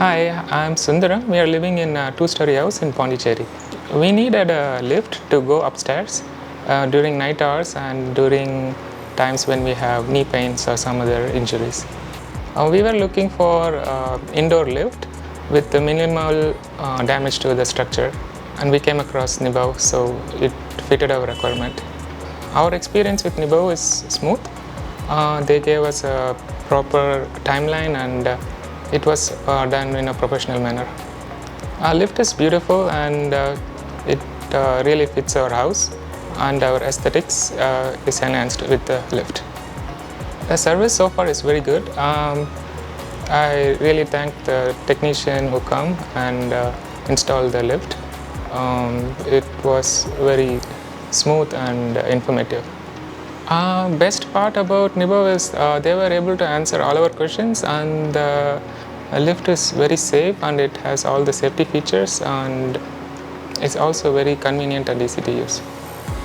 Hi, I'm Sundaram. We are living in a two-story house in Pondicherry. We needed a lift to go upstairs during night hours and during times when we have knee pains or some other injuries. We were looking for indoor lift with the minimal damage to the structure, and we came across Nibav, so it fitted our requirement. Our experience with Nibav is smooth. They gave us a proper timeline and it was done in a professional manner. Our lift is beautiful and it really fits our house, and our aesthetics is enhanced with the lift. The service so far is very good. I really thank the technician who come and installed the lift. It was very smooth and informative. Best part about Nibav is they were able to answer all our questions, and the lift is very safe and it has all the safety features, and it's also very convenient and easy to use.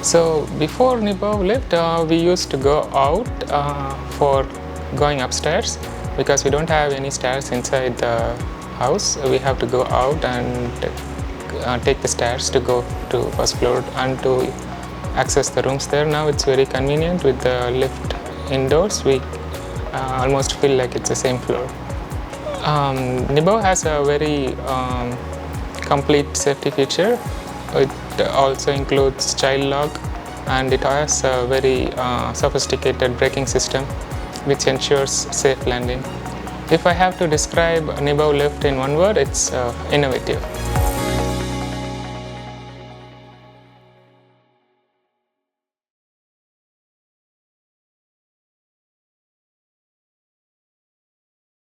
So before Nibav lift, we used to go out for going upstairs because we don't have any stairs inside the house. We have to go out and take the stairs to go to first floor and to access the rooms there. Now it's very convenient with the lift indoors. We almost feel like it's the same floor. Nibav has a very complete safety feature. It also includes child lock, and it has a very sophisticated braking system which ensures safe landing. If I have to describe Nibav lift in one word, it's innovative.